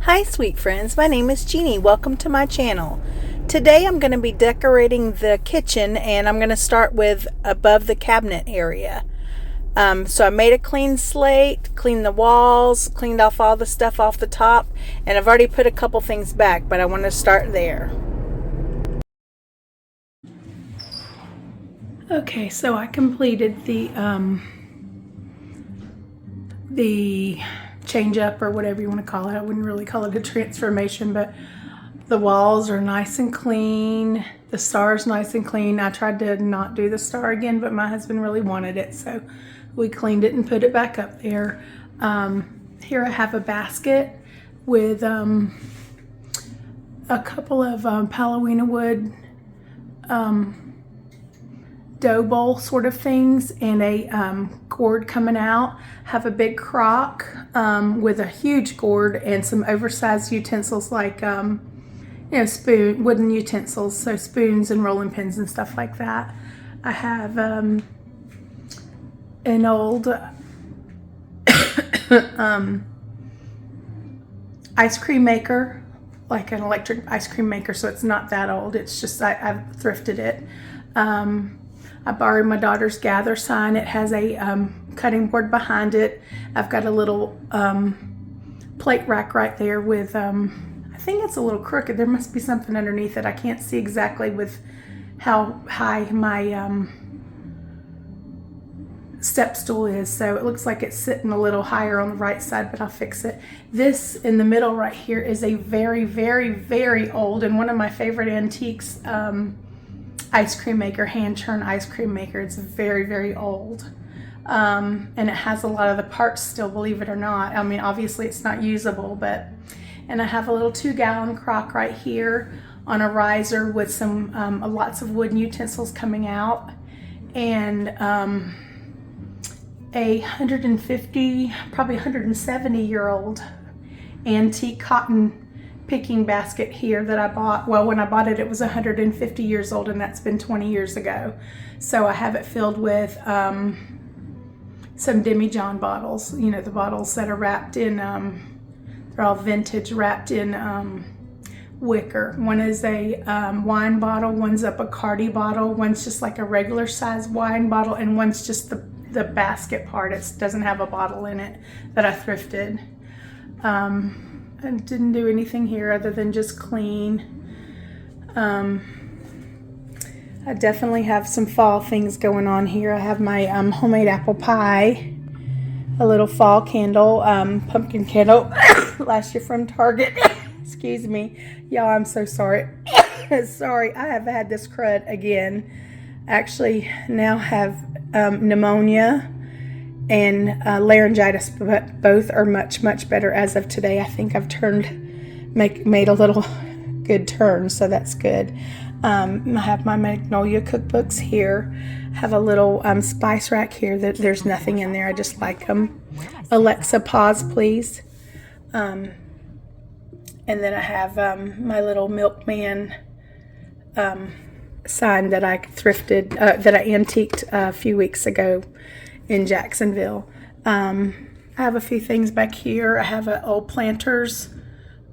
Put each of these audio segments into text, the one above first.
Hi sweet friends, my name is Jeannie. Welcome to my channel. Today I'm going to be decorating the kitchen and I'm going to start with above the cabinet area. So I made a clean slate, cleaned the walls, cleaned off all the stuff off the top, and I've already put a couple things back, but I want to start there. Okay, so I completed the change up or whatever you want to call it. I wouldn't really call it a transformation, but the walls are nice and clean. The star's nice and clean. I tried to not do the star again, but my husband really wanted it, so we cleaned it and put it back up there. Here I have a basket with a couple of Palomino wood dough bowl sort of things and a gourd coming out. Have a big crock with a huge gourd and some oversized utensils like wooden utensils, so spoons and rolling pins and stuff like that. I have an old ice cream maker, like an electric ice cream maker, so it's not that old. It's just I've thrifted it. I borrowed my daughter's Gather sign. It has a cutting board behind it. I've got a little plate rack right there with, I think it's a little crooked. There must be something underneath it. I can't see exactly with how high my step stool is. So it looks like it's sitting a little higher on the right side, but I'll fix it. This in the middle right here is a very, very, very old and one of my favorite antiques ice cream maker, hand churn ice cream maker. It's very, very old. And it has a lot of the parts still, believe it or not. I mean, obviously it's not usable, but, and I have a little 2-gallon crock right here on a riser with some, lots of wooden utensils coming out, and a 150, probably 170-year-old antique cotton picking basket here that I bought. Well, when I bought it, it was 150 years old, and that's been 20 years ago. So I have it filled with some Demi-John bottles, you know, the bottles that are wrapped in, they're all vintage, wrapped in wicker. One is a wine bottle, one's a Bacardi bottle, one's just like a regular size wine bottle, and one's just the basket part. It doesn't have a bottle in it, that I thrifted. I didn't do anything here other than just clean. I definitely have some fall things going on here. I have my homemade apple pie, a little fall candle, pumpkin candle, last year from Target. Excuse me. Y'all, I'm so sorry. Sorry, I have had this crud again. Actually, now have pneumonia and laryngitis, but both are much, much better as of today. I think I've made a little good turn, so that's good. I have my Magnolia cookbooks here. I have a little spice rack here that there's nothing in there. I just like them. Alexa, pause, please. And then I have my little milkman sign that I thrifted, that I antiqued a few weeks ago in Jacksonville. I have a few things back here. I have an old Planters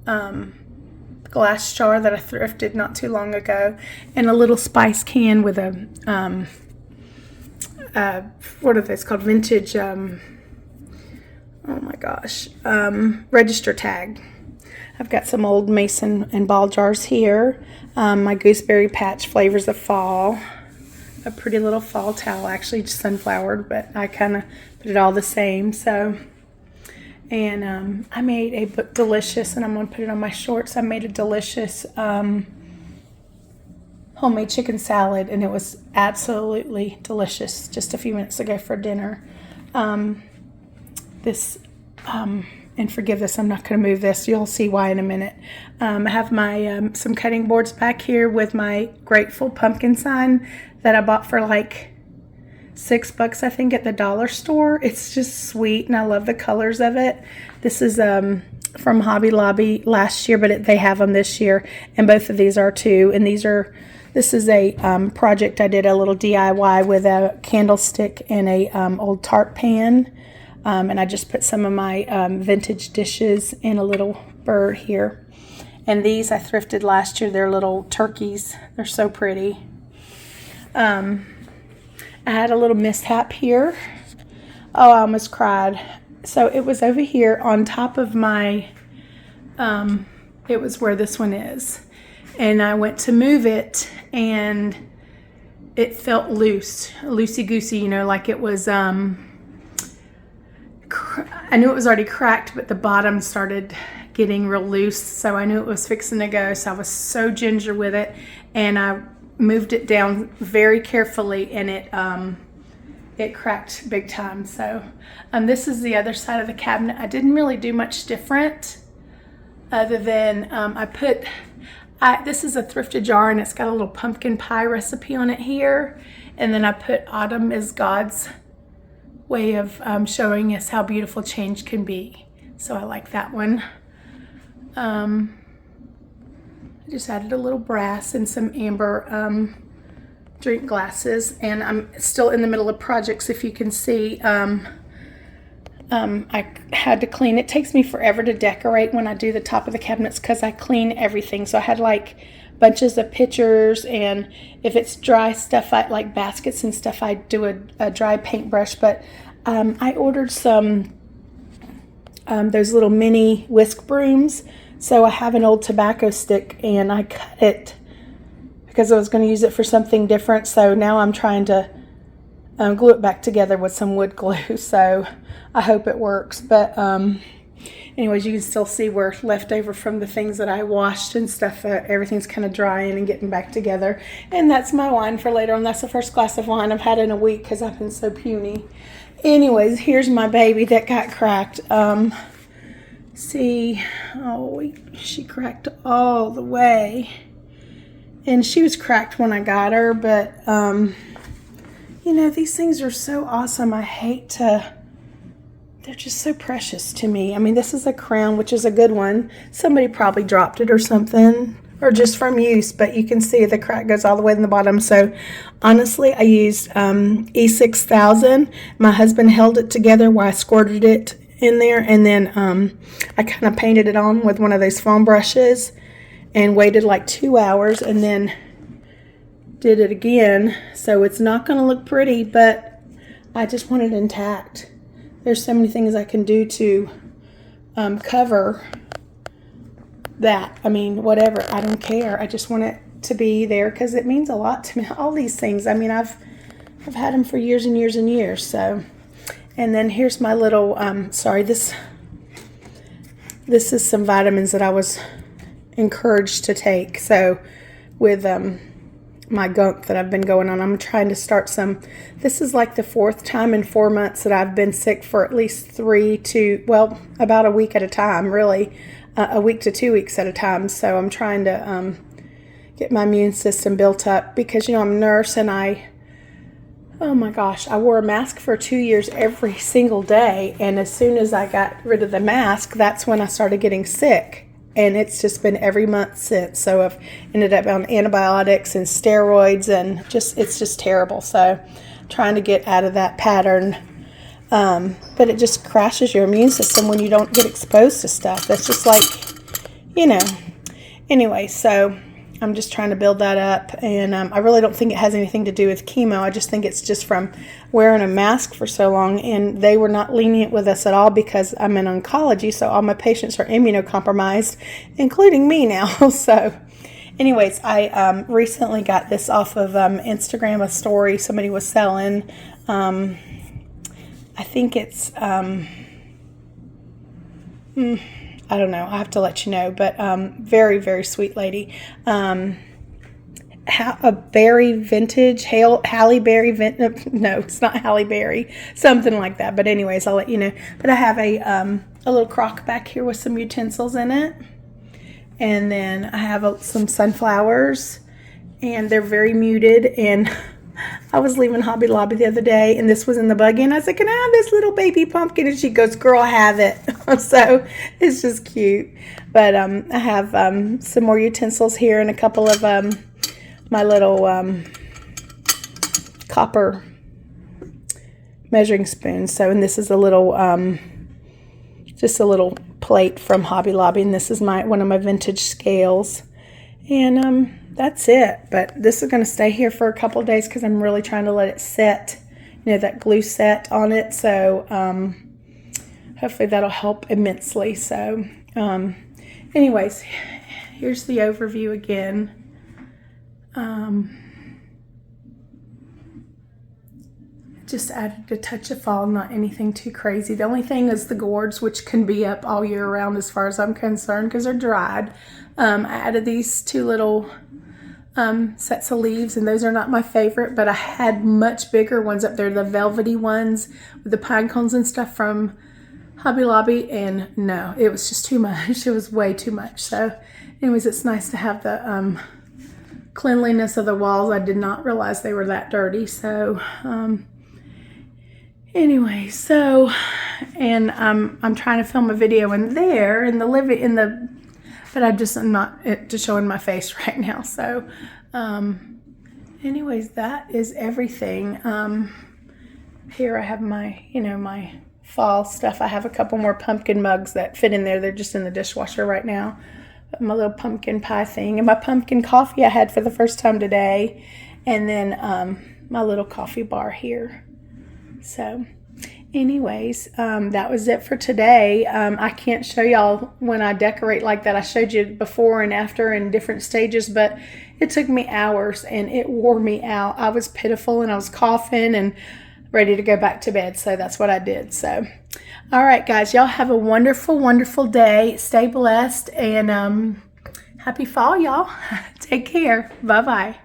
glass jar that I thrifted not too long ago, and a little spice can with a what are those called, vintage oh my gosh, register tag. I've got some old mason and ball jars here, my gooseberry patch flavors of fall, a pretty little fall towel, actually just sunflowered, but I kind of put it all the same. So, and I made a delicious, and I'm going to put it on my shorts, I made a delicious homemade chicken salad, and it was absolutely delicious just a few minutes ago for dinner. And forgive this, I'm not going to move this. You'll see why in a minute. I have my some cutting boards back here with my Grateful pumpkin sign that I bought for like $6, I think, at the dollar store. It's just sweet, and I love the colors of it. This is from Hobby Lobby last year, but they have them this year, and both of these are too. And this is a project I did, a little DIY with a candlestick and a old tart pan. And I just put some of my vintage dishes in a little bird here. And these I thrifted last year. They're little turkeys. They're so pretty. I had a little mishap here. Oh, I almost cried. So it was over here on top of my, it was where this one is. And I went to move it and it felt loose, loosey-goosey, you know, like it was, I knew it was already cracked, but the bottom started getting real loose, so I knew it was fixing to go. So I was so ginger with it, and I moved it down very carefully, and it cracked big time. So this is the other side of the cabinet. I didn't really do much different other than this is a thrifted jar, and it's got a little pumpkin pie recipe on it here, and then I put Autumn is God's way of showing us how beautiful change can be. So I like that one. I just added a little brass and some amber drink glasses, and I'm still in the middle of projects. If you can see, I had to clean. It takes me forever to decorate when I do the top of the cabinets because I clean everything. So I had like bunches of pictures, and if it's dry stuff, like baskets and stuff, I do a dry paintbrush. But I ordered some those little mini whisk brooms. So I have an old tobacco stick, and I cut it because I was going to use it for something different. So now I'm trying to glue it back together with some wood glue. So I hope it works. But anyways, you can still see where left over from the things that I washed and stuff. Everything's kind of drying and getting back together. And that's my wine for later on. That's the first glass of wine I've had in a week because I've been so puny. Anyways, here's my baby that got cracked. See, she cracked all the way. And she was cracked when I got her, but, you know, these things are so awesome. I hate to, they're just so precious to me. I mean, this is a crown, which is a good one. Somebody probably dropped it or something, or just from use, but you can see the crack goes all the way in the bottom. So honestly, I used E6000. My husband held it together while I squirted it in there, and then I kind of painted it on with one of those foam brushes and waited like 2 hours and then did it again. So it's not going to look pretty, but I just want it intact. There's so many things I can do to cover that. I mean, whatever, I don't care. I just want it to be there because it means a lot to me. All these things, I mean, I've had them for years and years and years. So, and then here's my little this is some vitamins that I was encouraged to take. So with my gunk that I've been going on, I'm trying to start some. This is like the 4th time in 4 months that I've been sick for at least 3 to, well, about a week at a time, really. A week to 2 weeks at a time. So I'm trying to get my immune system built up because, you know, I'm a nurse, and oh my gosh, I wore a mask for 2 years every single day. And as soon as I got rid of the mask, that's when I started getting sick. And it's just been every month since. So I've ended up on antibiotics and steroids, and it's just terrible. So I'm trying to get out of that pattern. But it just crashes your immune system when you don't get exposed to stuff. That's just like, you know. Anyway, so I'm just trying to build that up. And I really don't think it has anything to do with chemo. I just think it's just from wearing a mask for so long. And they were not lenient with us at all because I'm in oncology. So all my patients are immunocompromised, including me now. So anyways, I recently got this off of Instagram, a story somebody was selling. I think it's, I don't know. I have to let you know. But very, very sweet lady. A berry vintage, Halle Berry, no, it's not Halle Berry, something like that. But anyways, I'll let you know. But I have a little crock back here with some utensils in it. And then I have some sunflowers. And they're very muted. And I was leaving Hobby Lobby the other day, and this was in the buggy, and I said, can I have this little baby pumpkin? And she goes, girl, have it. So it's just cute. But I have some more utensils here and a couple of my little copper measuring spoons. So, and this is a little, just a little plate from Hobby Lobby, and this is one of my vintage scales. And that's it. But this is going to stay here for a couple of days because I'm really trying to let it set, you know, that glue set on it. So hopefully that'll help immensely. So anyways, here's the overview again. Just added a touch of fall, not anything too crazy. The only thing is the gourds, which can be up all year round as far as I'm concerned because they're dried. I added these two little sets of leaves, and those are not my favorite, but I had much bigger ones up there, the velvety ones with the pine cones and stuff from Hobby Lobby, and no, it was just too much. It was way too much. So anyways, it's nice to have the cleanliness of the walls. I did not realize they were that dirty. So anyway, so, and I'm trying to film a video in there in the but I'm not just showing my face right now. So anyways, that is everything. Here I have my, you know, my fall stuff. I have a couple more pumpkin mugs that fit in there. They're just in the dishwasher right now. But my little pumpkin pie thing and my pumpkin coffee I had for the first time today, and then my little coffee bar here. So anyways, that was it for today. I can't show y'all when I decorate like that. I showed you before and after in different stages, but it took me hours and it wore me out. I was pitiful and I was coughing and ready to go back to bed. So that's what I did. So, all right, guys, y'all have a wonderful, wonderful day. Stay blessed, and happy fall, y'all. Take care. Bye-bye.